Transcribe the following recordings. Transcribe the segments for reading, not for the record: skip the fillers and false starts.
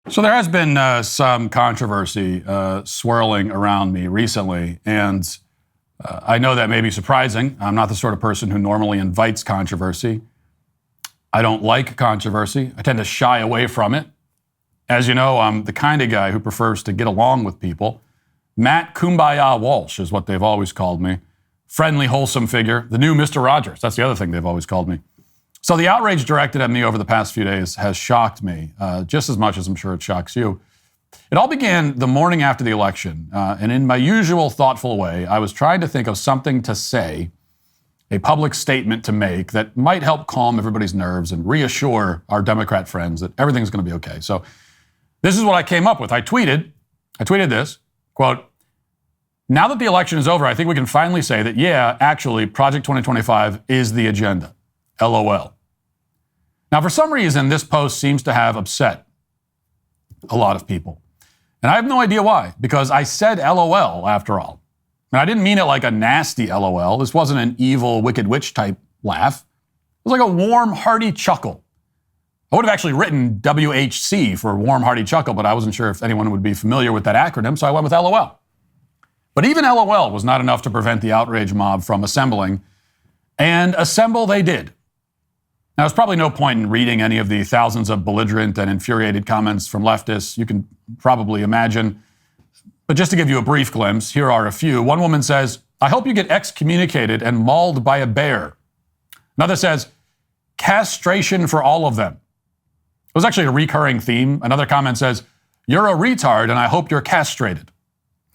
So there has been some controversy swirling around me recently, and I know that may be surprising. I'm not the sort of person who normally invites controversy. I don't like controversy. I tend to shy away from it. As you know, I'm the kind of guy who prefers to get along with people. Matt Kumbaya Walsh is what they've always called me. Friendly, wholesome figure. The new Mr. Rogers. That's the other thing they've always called me. So the outrage directed at me over the past few days has shocked me, just as much as I'm sure it shocks you. It all began the morning after the election, and in my usual thoughtful way, I was trying to think of something to say, a public statement to make that might help calm everybody's nerves and reassure our Democrat friends that everything's going to be okay. So this is what I came up with. I tweeted this, quote, "Now that the election is over, I think we can finally say that, yeah, actually, Project 2025 is the agenda. LOL." Now, for some reason, this post seems to have upset a lot of people. And I have no idea why, because I said LOL after all. And I didn't mean it like a nasty LOL. This wasn't an evil, wicked witch type laugh. It was like a warm, hearty chuckle. I would have actually written WHC for warm, hearty chuckle, but I wasn't sure if anyone would be familiar with that acronym, so I went with LOL. But even LOL was not enough to prevent the outrage mob from assembling, and assemble they did. Now, there's probably no point in reading any of the thousands of belligerent and infuriated comments from leftists. You can probably imagine. But just to give you a brief glimpse, here are a few. One woman says, "I hope you get excommunicated and mauled by a bear." Another says, "Castration for all of them." It was actually a recurring theme. Another comment says, "You're a retard and I hope you're castrated."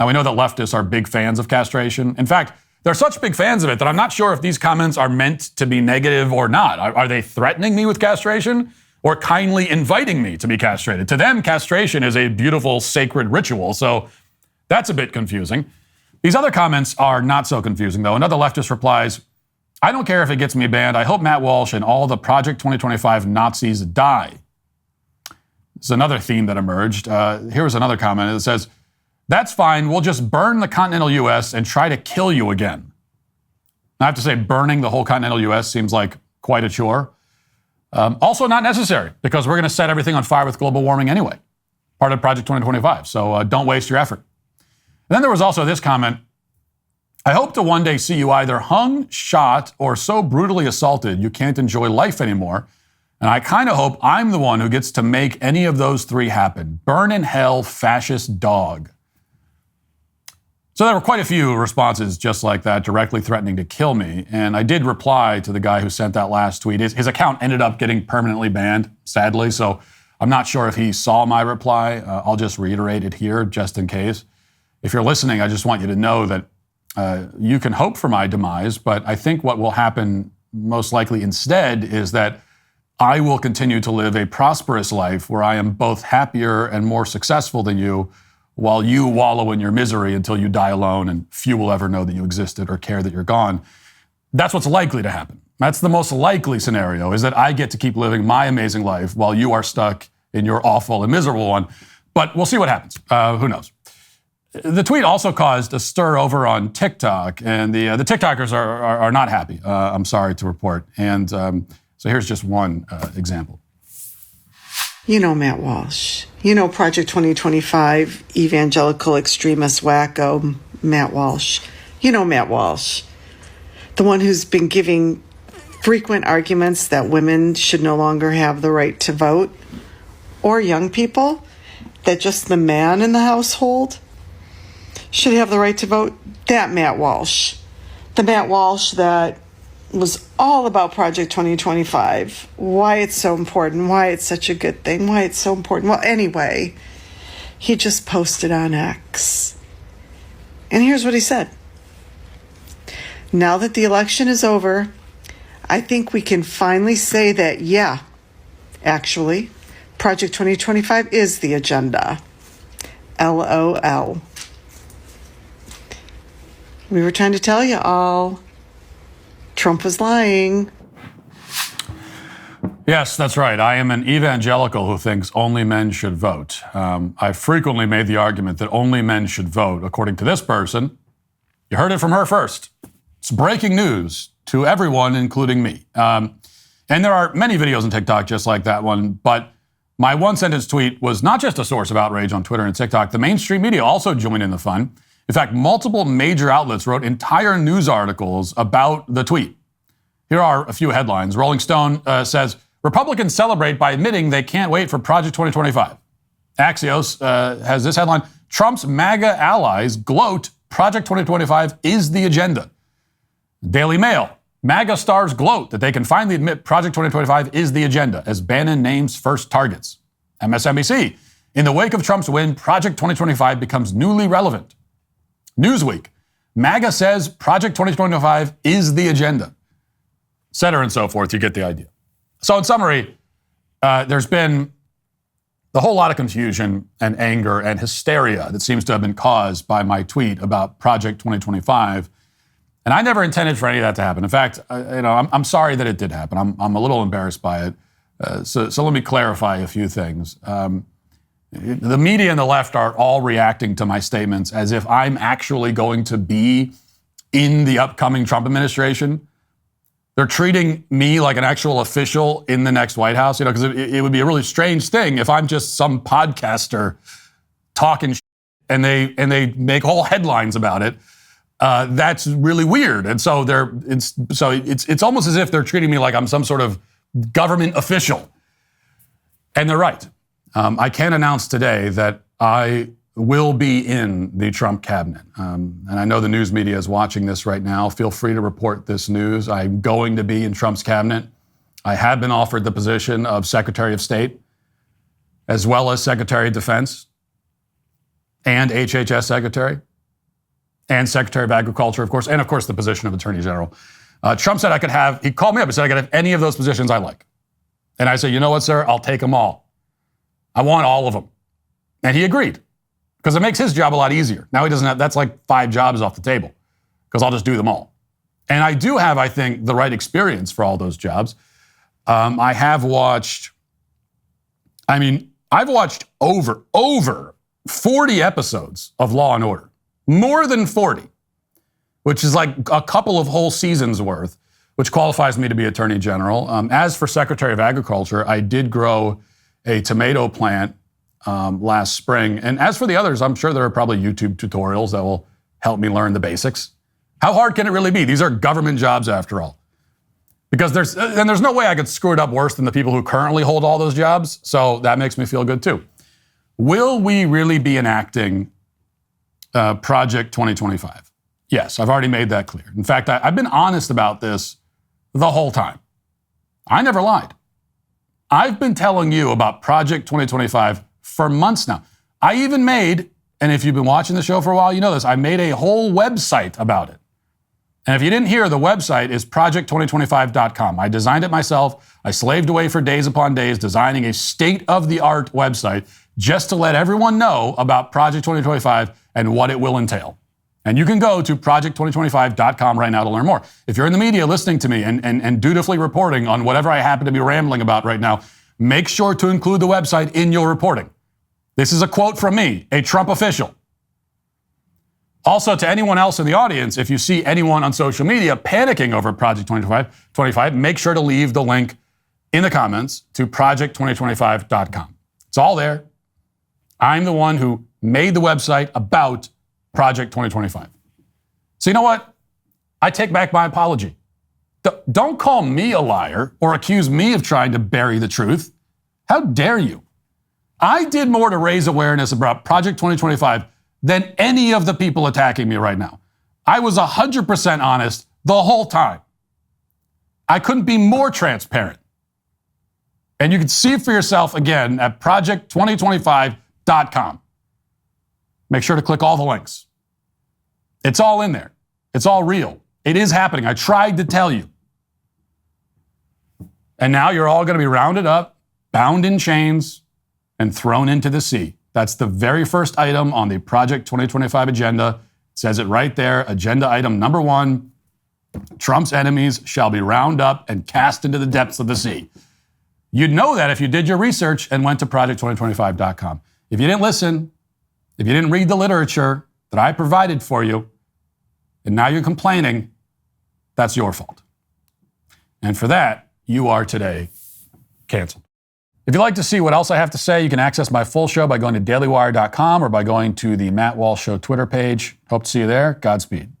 Now, we know that leftists are big fans of castration. In fact, they're such big fans of it that I'm not sure if these comments are meant to be negative or not. Are they threatening me with castration or kindly inviting me to be castrated? To them, castration is a beautiful, sacred ritual, so that's a bit confusing. These other comments are not so confusing, though. Another leftist replies, "I don't care if it gets me banned. I hope Matt Walsh and all the Project 2025 Nazis die." This is another theme that emerged. Here was another comment. It says, "That's fine. We'll just burn the continental U.S. and try to kill you again." I have to say, burning the whole continental U.S. seems like quite a chore. Also not necessary, because we're going to set everything on fire with global warming anyway. Part of Project 2025, so don't waste your effort. And then there was also this comment, "I hope to one day see you either hung, shot, or so brutally assaulted you can't enjoy life anymore. And I kind of hope I'm the one who gets to make any of those three happen. Burn in hell, fascist dog." So there were quite a few responses just like that, directly threatening to kill me. And I did reply to the guy who sent that last tweet. His account ended up getting permanently banned, sadly. So I'm not sure if he saw my reply. I'll just reiterate it here just in case. If you're listening, I just want you to know that you can hope for my demise, but I think what will happen most likely instead is that I will continue to live a prosperous life where I am both happier and more successful than you, while you wallow in your misery until you die alone and few will ever know that you existed or care that you're gone. That's what's likely to happen. That's the most likely scenario, is that I get to keep living my amazing life while you are stuck in your awful and miserable one. But we'll see what happens. Who knows? The tweet also caused a stir over on TikTok, and the TikTokers are not happy, I'm sorry to report. And so here's just one example. "You know Matt Walsh. You know Project 2025 evangelical extremist wacko Matt Walsh. You know Matt Walsh. The one who's been giving frequent arguments that women should no longer have the right to vote, or young people, that just the man in the household should have the right to vote. That Matt Walsh. The Matt Walsh that was all about Project 2025, why it's so important, why it's such a good thing, why it's so important." Well, anyway, he just posted on X. And here's what he said. "Now that the election is over, I think we can finally say that, yeah, actually, Project 2025 is the agenda. LOL. We were trying to tell you all. Trump was lying." Yes, that's right. I am an evangelical who thinks only men should vote. I frequently made the argument that only men should vote, according to this person. You heard it from her first. It's breaking news to everyone, including me. And there are many videos on TikTok just like that one, but My one-sentence tweet was not just a source of outrage on Twitter and TikTok. The mainstream media also joined in the fun. In fact, multiple major outlets wrote entire news articles about the tweet. Here are a few headlines. Rolling Stone says, Republicans celebrate by admitting they can't wait for Project 2025. Axios has this headline, Trump's MAGA allies gloat, Project 2025 is the agenda. Daily Mail, MAGA stars gloat that they can finally admit Project 2025 is the agenda as Bannon names first targets. MSNBC, in the wake of Trump's win, Project 2025 becomes newly relevant. Newsweek, MAGA says Project 2025 is the agenda. Et cetera and so forth, you get the idea. So in summary, there's been a whole lot of confusion and anger and hysteria that seems to have been caused by my tweet about Project 2025. And I never intended for any of that to happen. In fact, I'm sorry that it did happen. I'm a little embarrassed by it. So let me clarify a few things. The media and the left are all reacting to my statements as if I'm actually going to be in the upcoming Trump administration. They're treating me like an actual official in the next White House, because it would be a really strange thing if I'm just some podcaster talking shit and they make whole headlines about it. That's really weird. And so it's almost as if they're treating me like I'm some sort of government official. And they're right. I can announce today that I will be in the Trump cabinet. And I know the news media is watching this right now. Feel free to report this news. I'm going to be in Trump's cabinet. I have been offered the position of Secretary of State, as well as Secretary of Defense, and HHS Secretary, and Secretary of Agriculture, of course, and of course the position of Attorney General. Trump said he called me up and said I could have any of those positions I like. And I said, you know what, sir, I'll take them all. I want all of them. And he agreed, because it makes his job a lot easier. Now he doesn't have, that's like 5 jobs off the table, because I'll just do them all. And I do have, I think, the right experience for all those jobs. I've watched over 40 episodes of Law and Order. More than 40, which is like a couple of whole seasons worth, which qualifies me to be Attorney General. As for Secretary of Agriculture, I did grow a tomato plant last spring. And as for the others, I'm sure there are probably YouTube tutorials that will help me learn the basics. How hard can it really be? These are government jobs after all. Because there's no way I could screw it up worse than the people who currently hold all those jobs. So that makes me feel good too. Will we really be enacting Project 2025? Yes, I've already made that clear. In fact, I've been honest about this the whole time. I never lied. I've been telling you about Project 2025 for months now. I even made, and if you've been watching the show for a while, you know this, I made a whole website about it. And if you didn't hear, the website is project2025.com. I designed it myself. I slaved away for days upon days designing a state-of-the-art website just to let everyone know about Project 2025 and what it will entail. And you can go to project2025.com right now to learn more. If you're in the media listening to me and dutifully reporting on whatever I happen to be rambling about right now, make sure to include the website in your reporting. This is a quote from me, a Trump official. Also, to anyone else in the audience, if you see anyone on social media panicking over Project 2025, make sure to leave the link in the comments to project2025.com. It's all there. I'm the one who made the website about Project 2025. So you know what? I take back my apology. Don't call me a liar or accuse me of trying to bury the truth. How dare you? I did more to raise awareness about Project 2025 than any of the people attacking me right now. I was 100% honest the whole time. I couldn't be more transparent. And you can see it for yourself again at project2025.com. Make sure to click all the links. It's all in there. It's all real. It is happening. I tried to tell you. And now you're all going to be rounded up, bound in chains, and thrown into the sea. That's the very first item on the Project 2025 agenda. It says it right there. Agenda item number 1, Trump's enemies shall be rounded up and cast into the depths of the sea. You'd know that if you did your research and went to project2025.com. If you didn't listen, if you didn't read the literature that I provided for you, and now you're complaining, that's your fault. And for that, you are today canceled. If you'd like to see what else I have to say, you can access my full show by going to dailywire.com or by going to the Matt Walsh Show Twitter page. Hope to see you there. Godspeed.